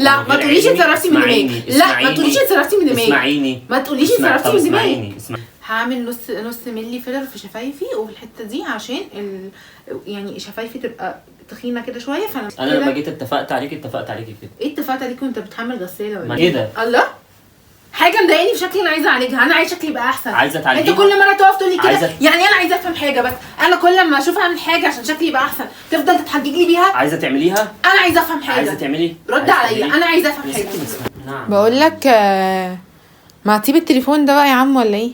لا ما تقوليش اتصرفتي من دماغي، لا ما تقوليش اتصرفتي من دماغي، اسمعيني ما تقوليش اتصرفتي من دماغي. اسمعيني. هعمل نص ملي فيلر في شفايفي وفي الحته دي عشان يعني شفايفي تبقى تخينه كده شويه. انا لما جيت اتفقت عليكي كده. ايه اتفقت عليكي وانت بتحمل غساله ولا كده؟ الله، حاجه مضايقاني في شكلي انا عايزه اعالجها، انا عايزه شكلي يبقى احسن. عايزه تعالجيها؟ انت كل مره تقف تقول لي كده يعني انا عايزه افهم حاجه، بس انا كل ما اشوف اعمل حاجه عشان شكلي يبقى احسن تفضل تتحجج لي بيها. عايزه تعمليها؟ انا عايزه افهم حاجه. عايزه تعملي؟ رد عليا، انا عايزه افهم حاجه. نعم. بقول لك ما تسيب التليفون ده بقى يا عم ولا ايه؟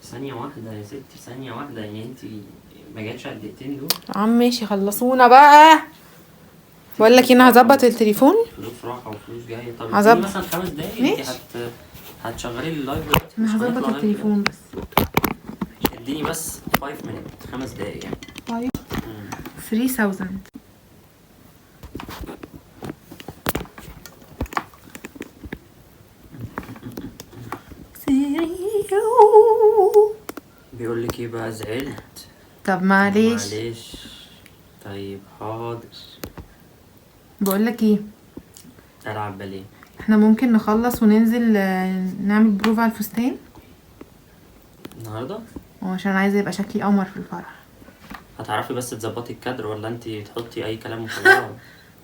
ثانيه واحده يا ستي، ثانيه واحده، يعني انت ما جاتش على الدقيقتين دول يا عم ماشي خلصونا بقى. بقول لك انا هظبط التليفون، فلوس راحه وفلوس جايه. طب هظبط مثلا 5 دقايق ماشي. انت هتشغلي اللايف. انا هظبط التليفون بس اديني بس 5 minutes 5 دقايق يعني. طيب 3000 بيقول لك ايه بقى؟ زعلت؟ طب معلش. طيب حاضر. بقول لك ايه، العب باليه. احنا ممكن نخلص وننزل نعمل بروفا على الفستان النهارده عشان عايزه يبقى شكلي قمر في الفرح. هتعرفي بس تظبطي الكادر ولا انت تحطي اي كلام وخلاص؟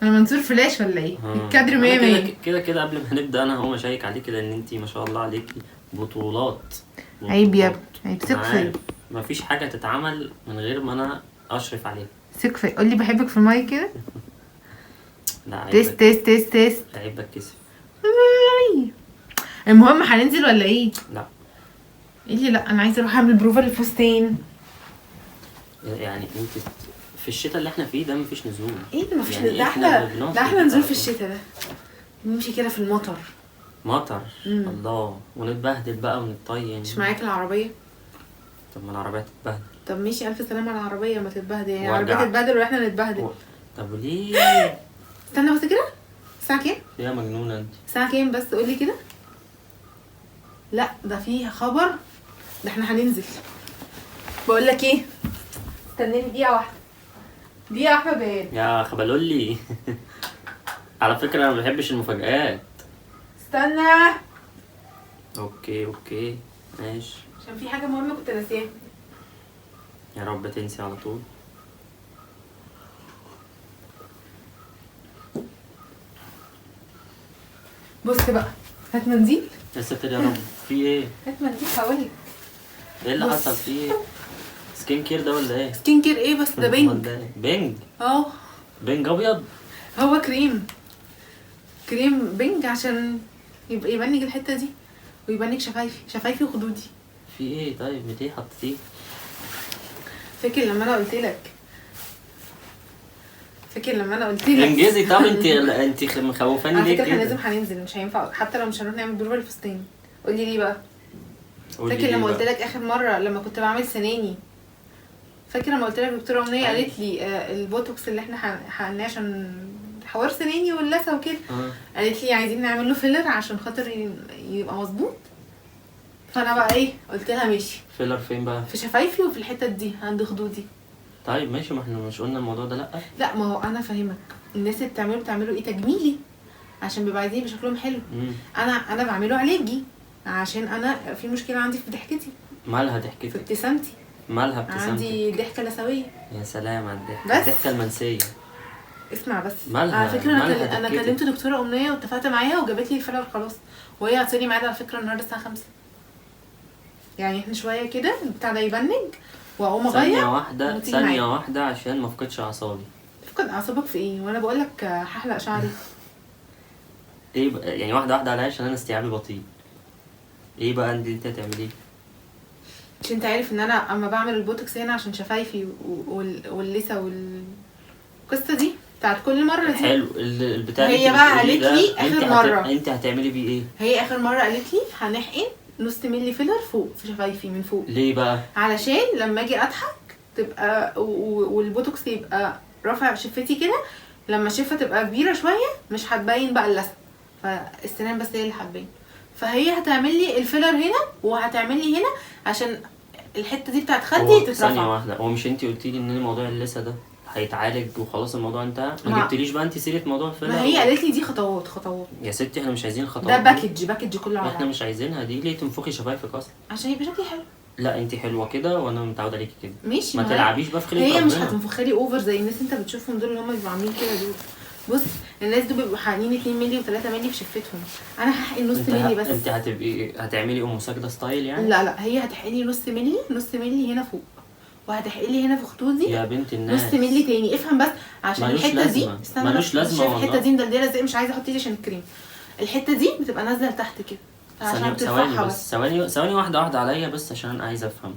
انا منصور فلاش ولا ايه؟ الكادر 100 100 كده قبل ما نبدا انا هقوم اشيك عليكي لان انت ما شاء الله عليكي بطولات. عيب يا ابني، عيب. ثق فيا، مفيش حاجه تتعمل من غير ما انا اشرف عليها. ثق فيا. قول لي بحبك في المايك كده. لا عيب. تيست عيب بتكسف. المهم هننزل ولا ايه؟ لا ايه اللي لا؟ انا عايزه اروح اعمل بروفا للفستان. يعني انت في الشتاء اللي احنا فيه ده مفيش نزول. ايه ده مفيش؟ يعني ده احنا نزول في الشتاء ده، نمشي كده في المطر. مطر؟ الله، ونتبهدل بقى ونتطين. مش معاك العربيه؟ طب ما العربيه تتبهدل. طب ماشي، الف سلامه على العربيه ما تتبهدل. يعني العربيه تتبهدل واحنا نتبهدل. طب وليه؟ استنى بس كده، الساعه كام؟ يا مجنونه انت. الساعه كام بس قولي كده. لا ده فيه خبر، ده احنا هننزل. بقول لك ايه، استناني دقيقه واحده. دقيقه واحده بيان يا خبلولي. على فكره انا ما بحبش المفاجآت. استنى. اوكي ماشي، عشان في حاجه مهمه كنت ناسيها. يا رب تنسي على طول. بص بقى، هات منديل. يا ستر يا رب. في ايه؟ هات منديل هقولك. ايه اللي حصل؟ في ايه؟ سكين كير ده ولا ايه؟ سكين كير ايه بس؟ ده بينج. بينج؟ اه بينج ابيض. هو كريم بينج عشان يبقى يبنج الحته دي ويبنج شفايفي وخدودي. في ايه طيب؟ ليه حطيتيه؟ فاكر لما انا قلت لك انجزي. طب انت مخوفاني ليه كده؟ كده؟ لازم هننزل، مش هينفع حتى لو مش هنروح نعمل بروفا الفستان. قولي ليه بقى. فاكر لما قلت لك اخر مره لما كنت بعمل سناني؟ فاكر لما قلت لك دكتوره امنيه قالت لي البوتوكس اللي احنا حقناه عشان حوار سناني واللثه وكده، قالت لي عايزين نعمل له فيلر عشان خاطر يبقى مظبوط. فانا بقى ايه، قلت لها ماشي. فيلر فين بقى؟ في شفايفي وفي الحته دي عند خدودي. طيب ماشي، ما احنا مش قلنا الموضوع ده؟ لا ما هو انا فاهمك، الناس اللي بتعمله ايه تجميلي عشان بيبقى عايزين يبقى شكلهم حلو. انا بعمله علاجي عشان انا في مشكله عندي في ضحكتي. مالها ضحكتك؟ في ابتسامتي. مالها ابتسامتك؟ عندي ضحكه لثويه. يا سلام على الضحكه، الضحكه المنسيه. اسمع بس. مالها؟ على فكره انا كلمت دكتوره امنيه واتفقت معاها وجابت لي الفيلر خلاص، وهي هتصيري معايا على فكره النهارده الساعه 5. يعني احنا شويه كده البتاع ده يبنج واقوم اغير. ثانيه واحده عشان ما افقدش اعصابي. تفقد اعصابك في ايه وانا بقول لك هحلق شعري؟ ايه بقى يعني؟ واحده عليا عشان انا استيعابي بطيء. ايه بقى انت هتعمليه؟ مش انت عارف ان انا اما بعمل البوتوكس هنا عشان شفايفي واللثه والقصه دي بتاعت كل مره دي؟ حلو. البتاع هي بقى قالت لي اخر مره انت هتعملي بيه ايه؟ هي اخر مره قالت لي هنحقن نص ملي فيلر فوق في شفايفي من فوق. ليه بقى؟ علشان لما اجي اضحك تبقى والبوتوكس يبقى رافع شفتي كده، لما الشفه تبقى كبيره شويه مش هتبين بقى اللثه، فالسنان بس هي اللي هتبين. فهي هتعمل لي الفيلر هنا وهتعمل لي هنا عشان الحته دي بتاعت خدي تترفع. ثانيه واحده، هو مش انت قلتي لي ان موضوع اللثه ده هيتعالج وخلاص الموضوع انتهى. ما ما- جبتليش بقى انت سيره موضوع الفيلر. ما هي قالت لي دي خطوات يا ستي احنا مش عايزين الخطوات ده دي. باكج كله على احنا بعض. مش عايزينها دي. ليه تنفخي شفايفك اصلا؟ عشان يبقى شكلي حلو. لا انت حلوه كده وانا متعود عليكي كده. ماشي. ما هي- تلعبيش بقى في خلقة هي مش ربنا. هتنفخ لي اوفر زي الناس انت بتشوفهم دول اللي هم بيبقوا عاملين كده دول. بص الناس دول بيبقوا حقنين 2 مللي و3 مللي في شفتهم، انا هحقن نص مللي بس. انت هتعملي ام ساجده ستايل يعني؟ لا هي هتحقني نص مللي هنا فوق، وهتحقلي هنا في خدودي يا بنت الناس نص مللي تاني. افهم بس عشان ملوش الحته دي لازمة. استنى ملوش بس، لازمة شايف والله. الحته دي مدلدله ازاي؟ مش عايزه احط ايدي عشان الكريم. الحته دي بتبقى نازله لتحت كده عشان ثواني ترفعها بس، ثواني واحده عليا بس عشان انا عايز افهم.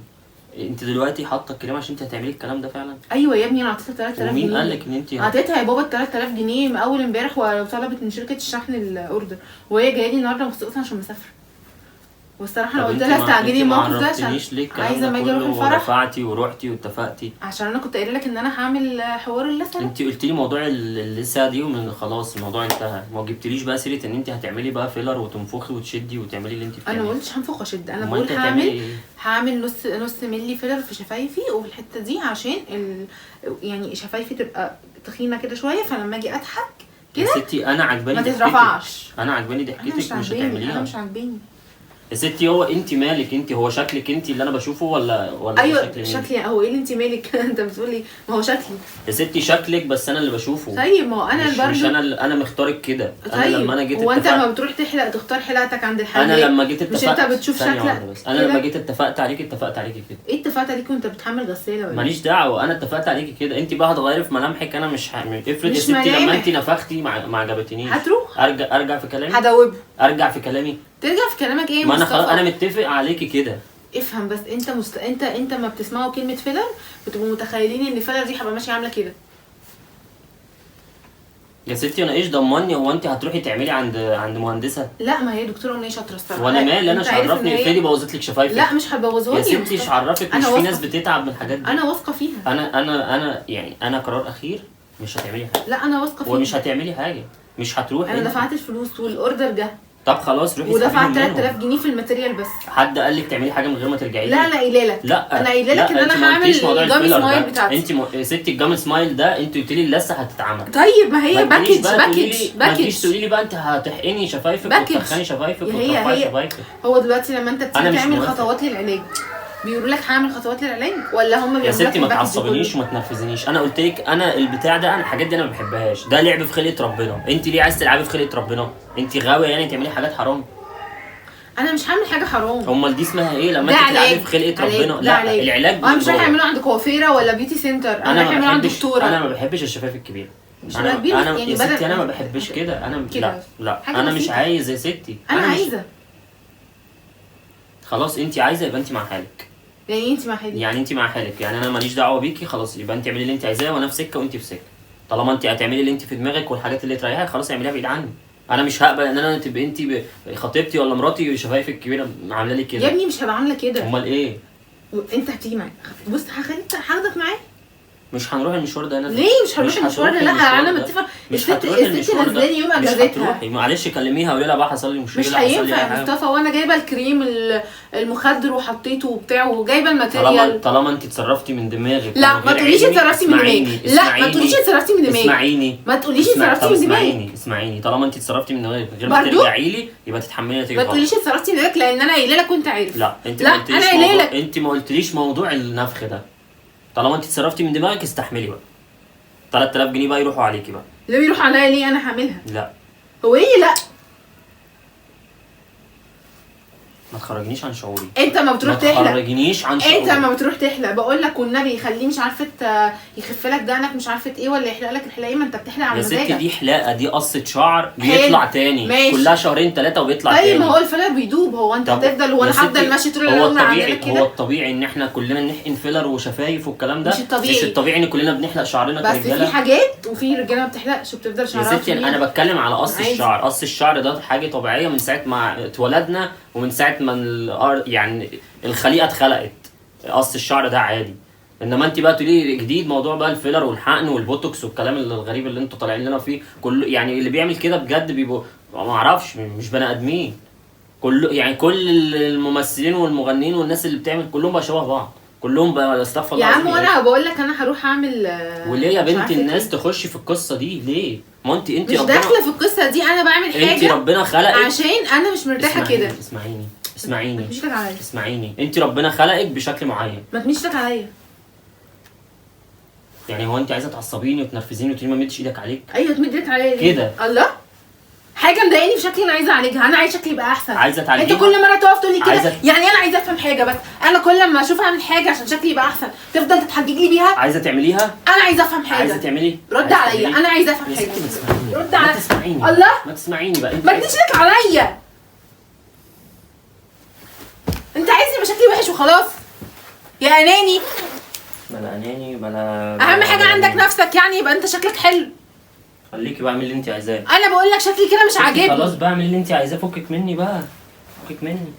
انت دلوقتي حاطه الكريم عشان انت هتعملي الكلام ده فعلا؟ ايوه يا ابني انا عطيتها 3000 جنيه. ومين قال لك ان انت عطيتها يا بابا 3000 جنيه من اول امبارح وطلبت من شركه الشحن الاوردر، وهي جايه لي النهارده مخصوصا عشان مسافره. والصراحه انا قلت لها استعجلي الموقف ده عشان عايزه ما اجي اروح الفرح. ودفعتي ورحتي واتفقتي عشان انا كنت قايله لك ان انا هعمل حوار اللثه. انت قلت لي موضوع اللثه دي ومن خلاص الموضوع انتهى. ما جبتليش بقى سيره ان انت هتعملي بقى فيلر وتنفخي وتشدي وتعملي اللي انت انا بتعمليه. ما قلتش هنفخ واشد، انا امال بقول انت هتعملي هعمل ايه؟ هعمل نص ملي فيلر في شفايفي وفي الحته دي عشان يعني شفايفي تبقى تخينه كده شويه، فلما اجي اضحك يا كده ستي انا عجباني ما ضحكتك. تترفعش. انا عجباني انا ضحكتك مش مش عاجباني، انا هتعمليها. مش عاجباني. يا ستي هو انت مالك؟ انت هو شكلك انت اللي انا بشوفه ولا ايوه شكل مين؟ شكلي. هو ايه اللي انت مالك؟ انت بتقولي ما هو شكلي. يا ستي شكلك بس انا اللي بشوفه. طيب ما هو انا مش برضه انا مختارك كده. انا طيب لما انا جيت هو انت اتفقت- لما بتروح تحلق تختار حلقتك عند الحلاق؟ انا لما جيت مش اتفقت انت بتشوف ثانية شكلك واحدة بس. انا كده؟ لما جيت اتفقت عليكي كده. ايه اتفقت عليك وانت بتحمل غساله ولا ماليش دعوه. انا اتفقت عليكي كده. انت بقى هتغيري في ملامحك. انا مش افرض يا مش ستي لما ملامح. انت نفختي ما عجبتنيش. هتروح ارجع في كلامي. هدوبه. ارجع في كلامي. ترجع في كلامك ايه يا ما انا مصطفى؟ انا متفق عليكي كده. افهم بس انت ما بتسمعوا كلمه فيلر بتبقوا متخيلين ان فيلر دي هبقى ماشيه عامله كده. يا ستي انا ايش ضمني؟ هو انت هتروحي تعملي عند مهندسه؟ لا ما هي دكتوره امنيه شاطره الصراحه. وانا مالي؟ انا انت مش عارف عرفني إن هي- افرضي بوظت لك شفايفك. لا مش هتبوظها يا لي ستي مش عرفك. مش أنا في ناس واثقة. بتتعب من الحاجات دي. انا واثقه فيها. انا يعني انا قرار اخير. مش هتعملي حاجه. لا انا واثقه فيها. ومش هتعملي حاجه. مش هتروحي. انا دفعت الفلوس والاوردر جه طب خلاص روحي ودفعت اسحبيهم 3000 منهم. جنيه في الماتيريال بس. حد قال لك تعملي حاجه من غير ما ترجعي لي؟ لا انا قايله لك. لا انا قايله لك ان لا، انت انا ما هعمل قلتيش موضوع الجامي الفيلر سمايل ده. بتاعتي. انت ستي الجام سمايل ده انت قلت لي اللثه هتتعمل. طيب ما هي ما تجيش بقى تقولي لي- ما تجيش باكج. تقولي لي بقى انت هتحقني شفايفك باكج. وتخني شفايفك هي وترفعي شفايفك. هو دلوقتي لما انت أنا بتيجي مش تعمل موافق. خطوات للعلاج بيقولوا لك هعمل خطوات للعلاج ولا هم بيعملوا يا لك ستي ما الباكج تعصبنيش كله؟ وما تنرفزنيش. انا قلت لك انا البتاع ده انا الحاجات دي انا ما بحبهاش. ده لعب في خلقه ربنا. انت ليه عايز تلعبي في خلقه ربنا؟ انت غاويه يعني تعملي حاجات حرام؟ انا مش هعمل حاجه حرام. امال دي اسمها ايه لما ده انت تلعبي علاج. في خلقه علاج. ربنا؟ ده لا علاج. العلاج انا مش رايح بيضر. اعمله عند كوافيره ولا بيوتي سنتر، انا انا رايح اعمله ما عند بحبش دكتوره. انا ما بحبش الشفايف الكبيره. مش انا كبيرة، انا يعني يا ستي بدل- انا ما بحبش كده. انا كده. لا حاجة انا مش بسيطة. عايز يا ستي. انا مش- عايزه. خلاص انت عايزه يبقى انت مع حالك. يعني انت مع حالي. يعني انت مع حالك. يعني انا ماليش دعوه بيكي. خلاص يبقى انت اعملي اللي انت عايزاه وانا في سكه وانت في سكه. طالما انت هتعملي اللي انت في دماغك والحاجات اللي تريحك خلاص اعمليها بعيد عني. انا مش هقبل ان انا تبقى انت خطيبتي ولا مراتي شفايفك كبيره عامله لي يا كده. ابني مش هبقى عامله كده. امال ايه؟ انت هتيجي معايا. بص هاخدك معايا. مش هنروح المشوار ده. انا ليه مش هنروح المشوار ده؟ هتروحي لا المشوار انا ده. متفق. مش الست هتروحي المشوار ده. نزلاني يوم مش اجازتها. هتروحي. معلش كلميها وقولي لها بقى حصل لي مشكله. مش حصل لي هينفع أي يا حاجة. مصطفى وانا جايبه الكريم المخدر وحطيته وبتاع وجايبه الماتيريال. طالما انت اتصرفتي من دماغك. لا من ما غير تقوليش علمي، اتصرفتي من دماغي. اسمعيني، لا ما تقوليش اتصرفتي من دماغي. اسمعيني. ما تقوليش طب اتصرفتي من دماغي. اسمعيني طالما انت اتصرفتي من دماغك من غير ما برضو؟ ترجعي لي يبقى تتحملي نتيجه ما غلط. تقوليش اتصرفتي من دماغك لان انا قايله لك وانت عارف. لا انت لا ما قلتليش انا قايله لك. انت ما قلتليش موضوع النفخ ده. طالما انت اتصرفتي من دماغك استحملي بقى. 3000 جنيه بقى يروحوا عليكي بقى. اللي بيروح عليا ليه؟ انا هعملها. لا هو ايه لا؟ ما تخرجنيش عن شعوري. انت ما بتروح ما تحلق. تخرجنيش عن شعوري. انت لما بتروح تحلق بقول لك والنبي يخليه مش عارفه يخف لك دقنك مش عارفه ايه ولا يحلق لك الحلاقه. ما انت بتحلق على يا ستي مزاجك. دي حلاقه. دي قصه شعر حلو. بيطلع تاني. ماشي. كلها شهرين 3 وبيطلع تاني. طيب ما هو الفيلر بيدوب. هو انت طب هتفضل هو يا انا هفضل ستي، ماشي طول هو اليوم عندنا الطبيعي هو كده؟ الطبيعي ان احنا كلنا نحقن فيلر وشفايف والكلام ده. مش الطبيعي. مش الطبيعي ان كلنا بنحلق شعرنا بس في كرجاله. حاجات وفي رجاله ما بتحلقش وبتفضل شعرها يا ستي طويل. انا بتكلم على قص عادي. الشعر. قص الشعر ده حاجه طبيعيه من ساعه ما اتولدنا ومن ساعه ما يعني الخليقه اتخلقت. قص الشعر ده عادي. انما انت بقى تقولي جديد موضوع بقى الفيلر والحقن والبوتوكس والكلام الغريب اللي انتوا طالعين لنا فيه. كله يعني اللي بيعمل كده بجد بيبقوا ما اعرفش مش بني ادمين. كل الممثلين والمغنيين والناس اللي بتعمل كلهم بقى شبه بعض. كلهم بقى استغفر الله يا عم العظيم وانا بقول لك انا هروح اعمل وليه يا مش بنت عارفة الناس إيه. تخش في القصه دي ليه؟ ما انت مش ربنا داخله في القصه دي، انا بعمل انت حاجه ربنا خلقك عشان انا مش مرتاحه كده. اسمعيني مش لك عليا، اسمعيني، انت ربنا خلقك بشكل معين. ما تمشيش لك عليا. يعني هو انت عايزه تعصبيني وتنرفزيني وتقولي ما مدش ايدك عليك ايوه تمد ايدك عليا ليه؟ كده. الله، حاجه مضايقاني في شكلي انا عايزه اعالجها، انا عايز شكلي يبقى احسن. عايزه تعالجيها؟ انت كل مره تقف تقول لي كده عايزة... يعني انا عايزه افهم حاجه، بس انا كل ما اشوف اعمل حاجه عشان شكلي يبقى احسن تفضل تتحجج لي بيها. عايزه تعمليها؟ انا عايزه افهم حاجه. عايزه تعملي؟ رد عليا، انا عايزه افهم يا حاجه. ستي ما تسمعيني، رد عليا. ما تسمعيني الله، ما تسمعيني بقى. ما تديش لك عليا. انت عايز يبقى شكلي وحش وخلاص يا اناني. بلا اناني بلا اهم حاجه عندك نفسك، يعني يبقى انت شكلك حلو. خليكي بعمل اللي انت عايزاه. انا بقول لك شكلي كده مش عاجبني. خلاص بعمل اللي انت عايزاه، فكك مني بقى، فكك مني.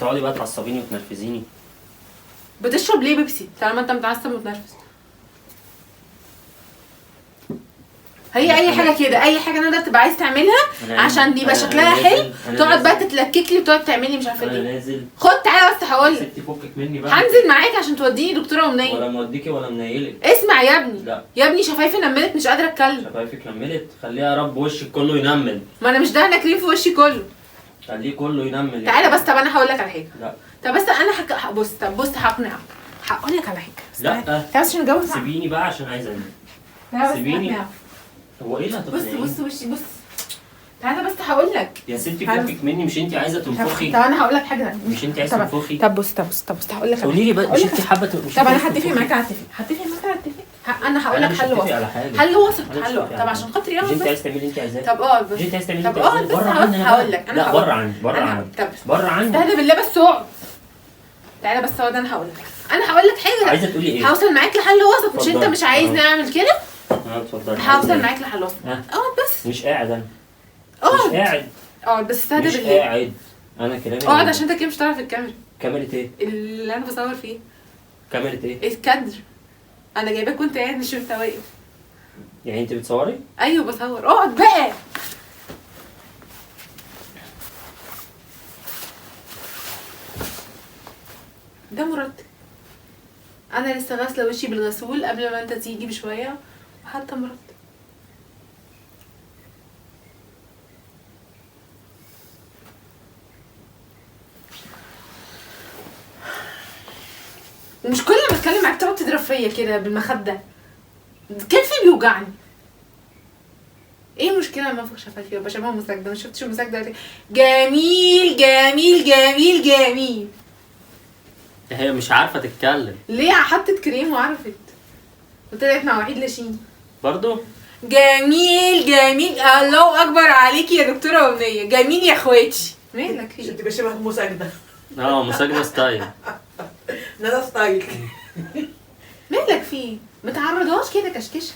تقعدي بقى تعصبيني وتنرفزيني. بتشرب ليه بيبسي طالما انت متعصب ومتنرفز؟ هي اي حاجه كده، اي حاجه انت بتبقى عايز تعملها عشان يبقى شكلها حلو تقعد بقى تتلكك لي وتقعد تعمل لي مش عارفه انا ايه. نازل. خد تعالى بس هقول لك. ستي فكك مني بقى. هنزل معاك عشان توديني دكتوره امنيه. ولا موديكي ولا منيلك. اسمع يا ابني. لا يا ابني شفايفي نملت مش قادره اتكلم. شفايفك نملت؟ خليها يا رب وشك كله ينمل. ما انا مش دهنه كريم في وشي كله. خليه كله ينمل. تعالى بس، طب انا هقول لك على حاجه. لا طب بس انا بص، طب بص هقنعك. هقول لك على حاجه. لا تعالى بس عشان نتجوز. سيبيني بقى عشان عايزه انام. تعالى بس سيبيني. هقنعك. هو ايه اللي هتقنعيني؟ بص وشي بص. تعالى بس هقول لك. يا ستي فكك مني، مش انت عايزه تنفخي؟ طب انا هقول لك حاجه. مش انت عايزه تنفخي؟ طب بص هقول لك. قولي لي بقى، مش انت حابه طب انا هتفق معاك على انا هقول لك حل وسط. حل وسط. طب عشان خاطري يلا. مش انت عايزه تعملي اللي انت عايزاه؟ طب مش انت عايزه تعملي طب اللي انت عايزاه؟ بس هقول لك. لا بره عني، بره عني، بره عني. استهدى بالله بس اقعد. تعالى بس اقعد، انا هقول لك. انا هقول لك حاجه. عايزه تقولي ايه؟ هوصل معاك لحل وسط. مش انت مش عايزني اعمل كده؟ اتفضلي. هوصل معاك لحل وسط. اقعد بس. مش قاعد انا. اقعد. مش قاعد. اقعد بس استهدى مش بالله. قاعد. انا كلامي اقعد عشان انت كده مش هتعرف في الكاميرا. كاميرا ايه؟ اللي انا بصور فيه. كاميرا ايه؟ الكادر. انا جايباك وانت قاعد مش انت واقف. يعني انت بتصوري؟ ايوه بصور. اقعد بقى. ده مرتب. انا لسه غاسله وشي بالغسول قبل ما انت تيجي بشويه وحتى مرتب. ومش كل ما اتكلم معاك تقعد تضرب فيا كده بالمخده. كتفي بيوجعني. ايه المشكله لما انفخ شفايفي وابقى شبه مساجده؟ ما شفتش المساجده دي؟ جميل جميل جميل جميل. هي مش عارفه تتكلم ليه؟ حطت كريم وعرفت وطلعت مع وحيد لاشين برضو. جميل جميل. الله اكبر عليكي يا دكتوره امنيه. جميل يا اخواتي. مالك عشان فيه؟ تبقى شبه مساجدة. مساجده ستايل. ندى ستايل. مالك فيه؟ ما تعرضهاش كده كشكشه.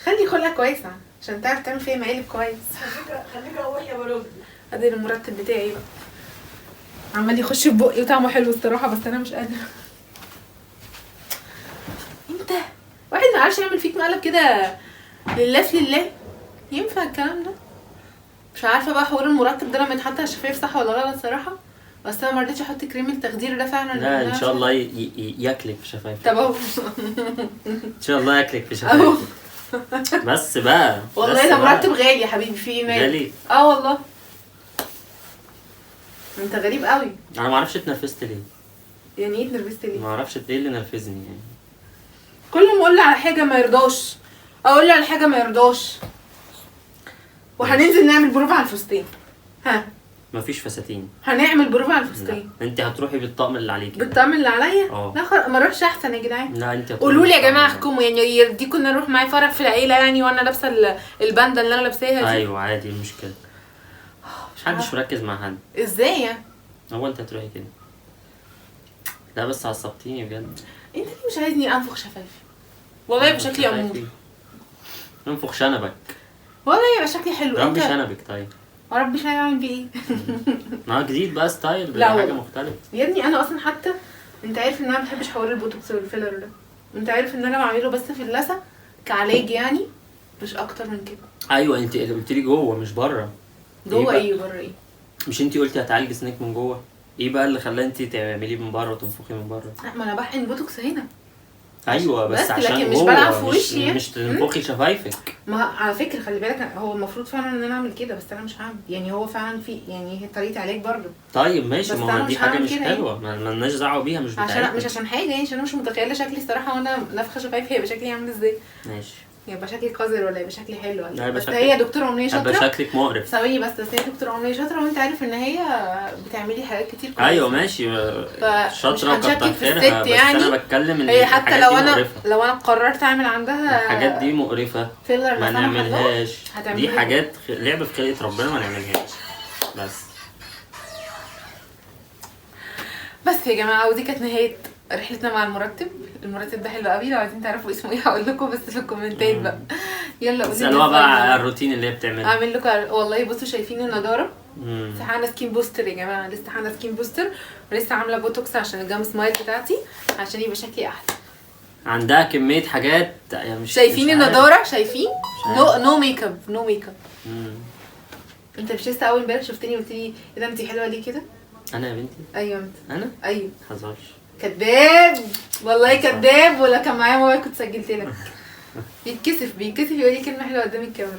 خلي خلقك كويسه عشان تعرف تعمل فيها مقالب كويس. خليك اروح يا بلوز. ادي المرتب بتاعي بقى عمال يخش في بقي وطعمه حلو الصراحه، بس انا مش قادره. انت واحد ما عارفش يعمل فيك مقلب كده لله في لله. ينفع الكلام ده؟ مش عارفه بقى حوار المركب ده لما يتحط على الشفايف صح ولا غلط صراحه، بس انا ما رضيتش احط كريم التخدير ده فعلا. لا ان شاء الله ياكلك في شفايفك. طب اهو ان شاء الله ياكلك في شفايفك. بس بقى والله ده مرتب غالي يا حبيبي. في ايه مالك؟ غالي؟ والله انت غريب قوي. انا ما اعرفش اتنرفزت ليه. يعني ايه اتنرفزت ليه؟ ما اعرفش ايه اللي نرفزني يعني. كل ما اقول له على حاجه ما يرضاش، اقول له على حاجه ما يرضاش. وهننزل نعمل بروفه على الفستان. ها مفيش فساتين. هنعمل بروفه على الفستان. انت هتروحي بالطقم اللي عليكي. بالطقم اللي عليا؟ اه. لا ما اروحش احسن يا جدعان. لا انت قولوا لي يا جماعه احكموا، يعني يرضيكم ان اروح معايا فرح في العيله يعني وانا لابسه الباندا اللي انا لابساها دي؟ ايوه عادي المشكله. مش حدش مركز مع حد. ازاي يعني؟ هو انت هتروحي كده؟ لا بس عصبتيني بجد. انت ليه مش عايزني انفخ شفايفي؟ والله يبقى شكلي امور. انفخ شنبك. والله يبقى شكلي حلو. ربي شنبك طيب. ربي شنبي اعمل بيه ايه؟ ما جديد بقى ستايل لا حاجه والله. مختلفه. يا ابني انا اصلا حتى انت عارف ان انا ما بحبش حوار البوتوكس والفيلر ده. انت عارف ان انا بعمله بس في اللثه كعلاج يعني، مش اكتر من كده. ايوه انت قلت لي جوه مش بره. جوه بقى؟ ايه بره ايه؟ مش انت قلتي هتعالجي سنك من جوه؟ ايه بقى اللي خلى انت تعمليه من بره وتنفخي من بره؟ ما انا بحقن بوتوكس هنا. ايوه بس بس عشان لكن مش جوه، بلعب في وشي. مش تنفخي شفايفك. ما على فكره خلي بالك هو المفروض فعلا ان انا اعمل كده، بس انا مش هعمل. يعني هو فعلا في يعني هي طريقه علاج برضه. طيب ماشي، بس ما أنا هو دي مش حاجه هعمل مش كده حلوه، ما لناش دعوه بيها، مش بتاعتنا. مش عشان حاجه يعني، عشان انا مش متخيله شكلي الصراحه وانا نافخه شفايفي هيبقى شكلي عامل ازاي. ماشي. يبقى شكلي قذر ولا يبقى شكلي حلو ولا هيبقى بس شكلك- هي دكتوره امنيه هيبقى شاطره. شكلك مقرف. ثواني بس هي دكتوره امنيه شاطره، وانت عارف ان هي بتعملي حاجات كتير كويسه. ايوه ماشي، مش شاطره هنشكك وكتر في خيرها، الست بس يعني. انا بتكلم ان هي حتى الحاجات لو دي انا مقرفه. قررت اعمل عندها الحاجات دي مقرفه، فيلر ما لا سمح الله، نعملهاش. هتعملي دي إيه؟ حاجات لعب في خلقه ربنا، ما نعملهاش بس. يا جماعه ودي كانت نهايه رحلتنا مع المرتب. المرتب ده حلو قوي، لو عايزين تعرفوا اسمه ايه هقول لكم بس في الكومنتات بقى. يلا قولوا اسالوها بقى على الروتين اللي هي بتعمله. اعمل لكم والله. بصوا شايفين النضاره؟ مم. لسه عامله سكين بوستر يا جماعه، لسه عامله سكين بوستر، ولسه عامله بوتوكس عشان الجام سمايل بتاعتي عشان يبقى شكلي احلى. عندها كميه حاجات يعني مش شايفين مش عارف. النضاره؟ شايفين؟ عارف. نو ميك اب، نو ميك اب. مم. انت مش لسه اول امبارح شفتني قلت لي ايه ده انت حلوه ليه كده؟ انا يا بنتي، ايوه انت. انا ايوه حذرش. كداب والله كداب، ولا كان معايا موبايل كنت سجلت لك. بيتكسف يقول لي كلمه حلوه قدام الكاميرا.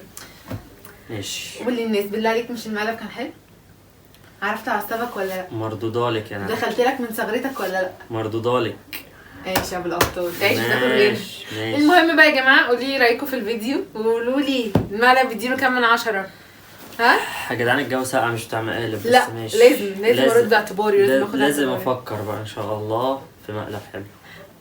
ماشي. قول للناس بالله عليك، مش المقلب كان حلو؟ عرفت اعصابك ولا لا؟ مردودالك انا. دخلت لك من ثغرتك ولا لا؟ مردودالك. ماشي يا ابو الابطال، تعيش وتاكل غيري. ماشي. المهم بقى يا جماعه، قولوا لي رايكم في الفيديو وقولوا لي المقلب بيديله كام من 10. ها؟ يا جدعان الجو ساقع مش بتاع مقالب بس. لا ماشي. لازم ارد باعتباري، لازم اخد لازم باعتباري. افكر بقى ان شاء الله في مقلب حلو.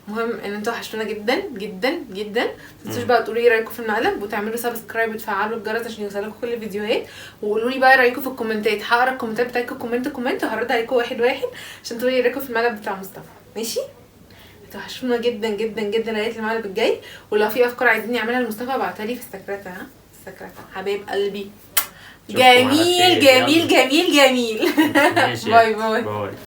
المهم ان انتوا وحشتونا جدا جدا جدا. ما تنسوش بقى تقولوا لي رايكم في المقلب، وتعملوا سبسكرايب وتفعلوا الجرس عشان يوصلكم كل الفيديوهات، وقولوا لي بقى رايكم في الكومنتات. هقرا الكومنتات بتاعتكم كومنت وهرد عليكم واحد واحد عشان تقولوا لي رايكم في المقلب بتاع مصطفى. ماشي؟ توحشونا جدا جدا جدا لغايه المقلب الجاي. ولو في افكار عايزين نعملها لمصطفى ابعتها لي في السكرات. ها السكرات حبايب قلبي. أشوفكم على جميل خير. جميل يلا. جميل جميل. ماشي. باي باي. باي.